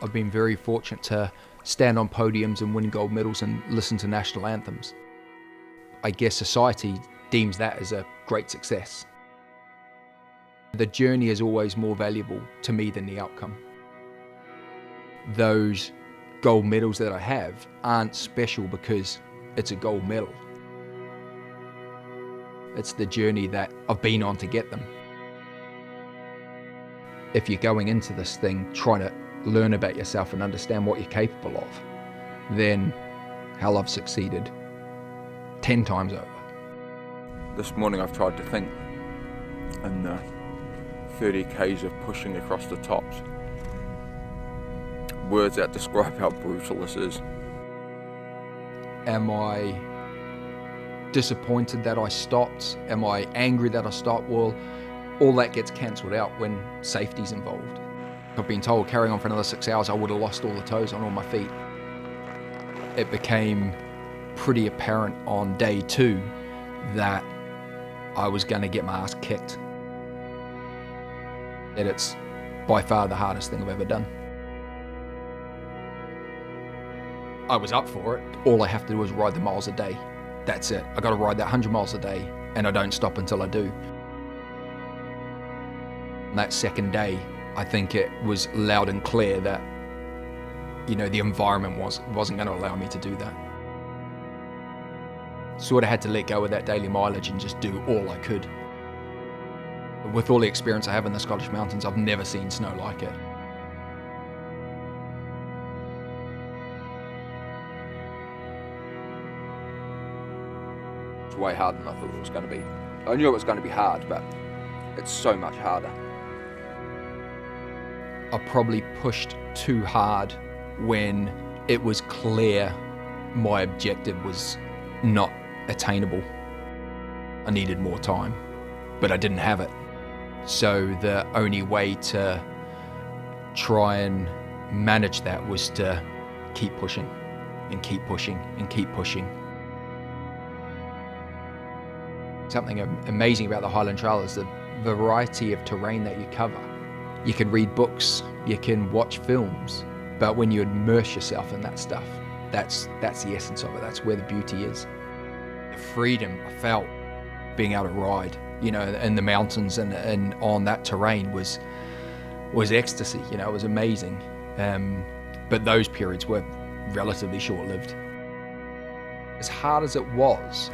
I've been very fortunate to stand on podiums and win gold medals and listen to national anthems. I guess society deems that as a great success. The journey is always more valuable to me than the outcome. Those gold medals that I have aren't special because it's a gold medal. It's the journey that I've been on to get them. If you're going into this thing trying to learn about yourself and understand what you're capable of, then hell, I've succeeded 10 times over. This morning I've tried to think in the 30 k's of pushing across the tops. Words that describe how brutal this is. Am I disappointed that I stopped? Am I angry that I stopped? Well, all that gets cancelled out when safety's involved. I've been told carrying on for another 6 hours I would have lost all the toes on all my feet. It became pretty apparent on day 2 that I was going to get my ass kicked. That it's by far the hardest thing I've ever done. I was up for it. All I have to do is ride the miles a day. That's it. I got to ride that 100 miles a day and I don't stop until I do. And that second day, I think it was loud and clear that, the environment wasn't going to allow me to do that. Sort of had to let go of that daily mileage and just do all I could. With all the experience I have in the Scottish mountains, I've never seen snow like it. It's way harder than I thought it was going to be. I knew it was going to be hard, but it's so much harder. I probably pushed too hard when it was clear my objective was not attainable. I needed more time, but I didn't have it. So the only way to try and manage that was to keep pushing and keep pushing and keep pushing. Something amazing about the Highland Trail is the variety of terrain that you cover. You can read books, you can watch films, but when you immerse yourself in that stuff, that's the essence of it. That's where the beauty is. The freedom I felt being able to ride, in the mountains and on that terrain was ecstasy. It was amazing. But those periods were relatively short-lived. As hard as it was,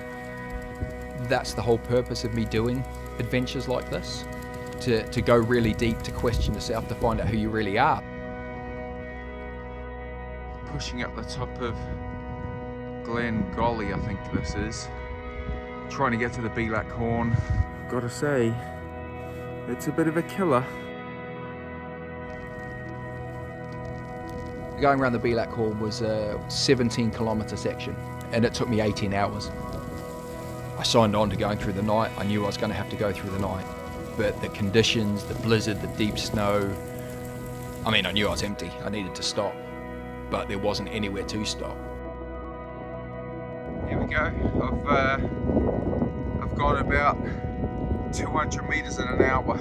that's the whole purpose of me doing adventures like this, to go really deep, to question yourself, to find out who you really are. Pushing up the top of Glen Golly, I think this is. Trying to get to the Bate Horn. Gotta say, it's a bit of a killer. Going around the Bate Horn was a 17-kilometre section, and it took me 18 hours. I signed on to going through the night. I knew I was going to have to go through the night, but the conditions, the blizzard, the deep snow, I knew I was empty. I needed to stop, but there wasn't anywhere to stop. Here we go. I've gone about 200 meters in an hour.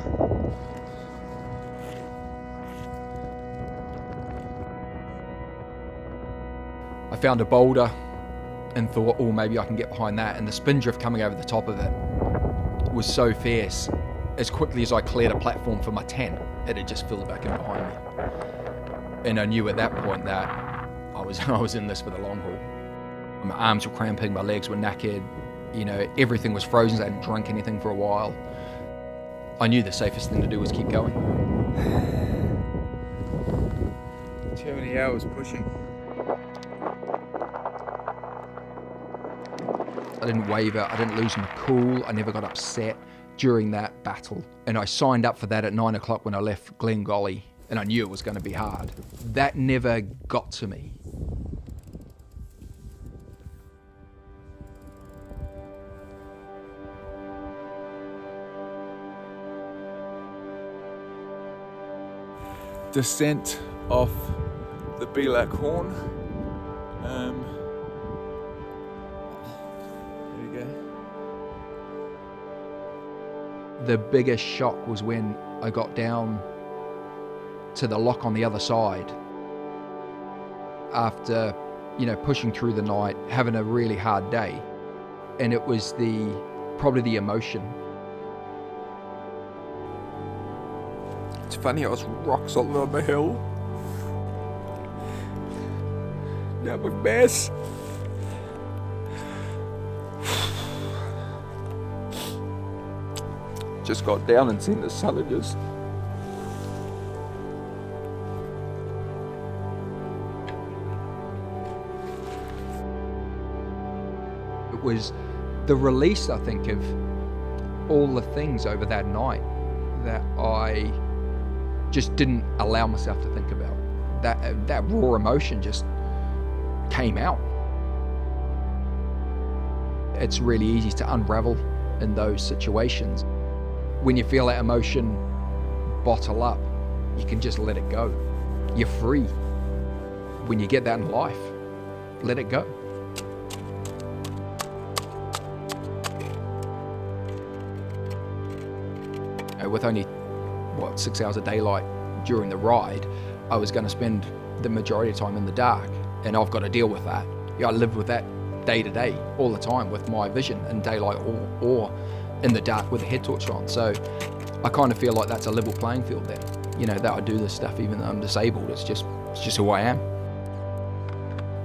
I found a boulder and thought, maybe I can get behind that. And the spindrift coming over the top of it was so fierce. As quickly as I cleared a platform for my tent, it had just filled back in behind me. And I knew at that point that I was in this for the long haul. My arms were cramping, my legs were knackered, everything was frozen, I hadn't drunk anything for a while. I knew the safest thing to do was keep going. Too many hours pushing. I didn't waver, I didn't lose my cool, I never got upset during that battle. And I signed up for that at 9 o'clock when I left Glen Golly, and I knew it was going to be hard. That never got to me. Descent off the Bate Horn. There you go. The biggest shock was when I got down to the lock on the other side, after, pushing through the night, having a really hard day. And it was probably the emotion. It's funny, I was rock solid on the hill. Now I'm a mess. Just got down and seen the celcius. It was the release, I think, of all the things over that night that I just didn't allow myself to think about. That raw emotion just came out. It's really easy to unravel in those situations. When you feel that emotion bottle up, you can just let it go. You're free. When you get that in life, let it go. With only, 6 hours of daylight during the ride, I was going to spend the majority of time in the dark, and I've got to deal with that. I live with that day to day, all the time, with my vision in daylight or in the dark with a head torch on. So I kind of feel like that's a level playing field then. That I do this stuff even though I'm disabled. It's just who I am.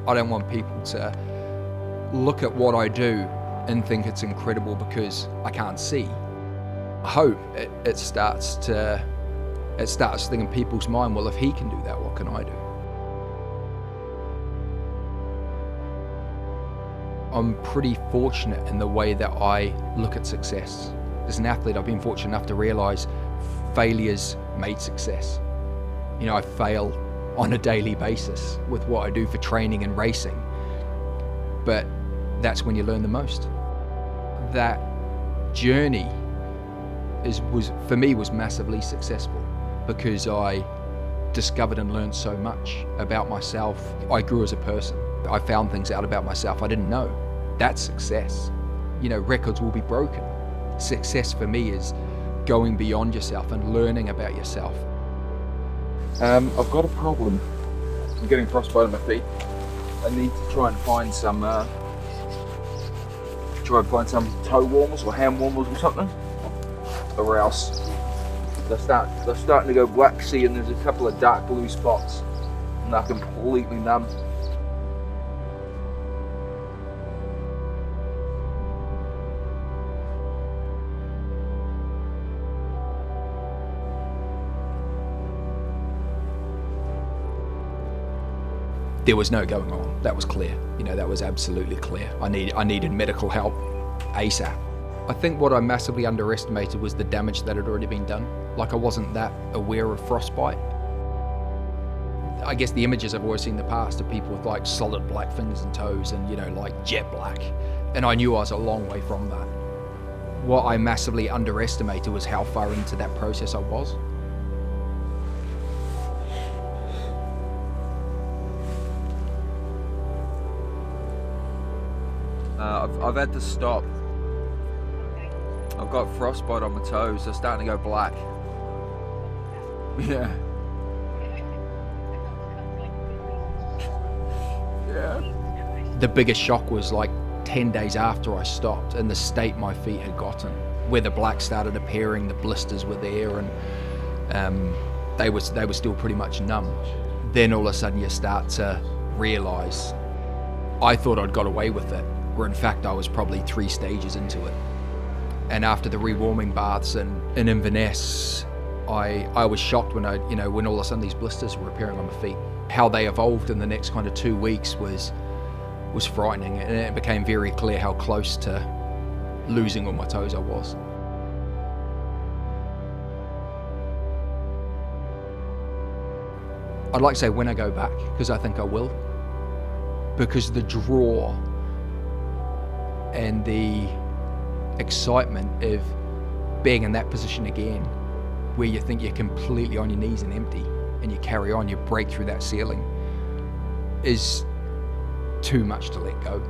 I don't want people to look at what I do and think it's incredible because I can't see. I hope it starts to think in people's mind, well, if he can do that, what can I do? I'm pretty fortunate in the way that I look at success. As an athlete, I've been fortunate enough to realise failures made success. I fail on a daily basis with what I do for training and racing, but that's when you learn the most. That journey was for me massively successful because I discovered and learned so much about myself. I grew as a person. I found things out about myself I didn't know. That's success. Records will be broken. Success for me is going beyond yourself and learning about yourself. I've got a problem. I'm getting frostbite on my feet. I need to try and find some toe warmers or hand warmers or something, or else they're starting to go waxy, and there's a couple of dark blue spots and they're completely numb. There was no going on. That was clear. That was absolutely clear. I needed medical help ASAP. I think what I massively underestimated was the damage that had already been done. I wasn't that aware of frostbite. I guess the images I've always seen in the past of people with solid black fingers and toes and jet black. And I knew I was a long way from that. What I massively underestimated was how far into that process I was. I've had to stop. I've got frostbite on my toes. They're starting to go black. Yeah. Yeah. The biggest shock was 10 days after I stopped and the state my feet had gotten, where the black started appearing, the blisters were there, and they were still pretty much numb. Then all of a sudden you start to realise, I thought I'd got away with it, where in fact I was probably 3 stages into it. And after the rewarming baths and in Inverness, I was shocked when when all of a sudden these blisters were appearing on my feet. How they evolved in the next kind of 2 weeks was frightening, and it became very clear how close to losing all my toes I was. I'd like to say when I go back, because I think I will, because the draw and the excitement of being in that position again, where you think you're completely on your knees and empty, and you carry on, you break through that ceiling, is too much to let go.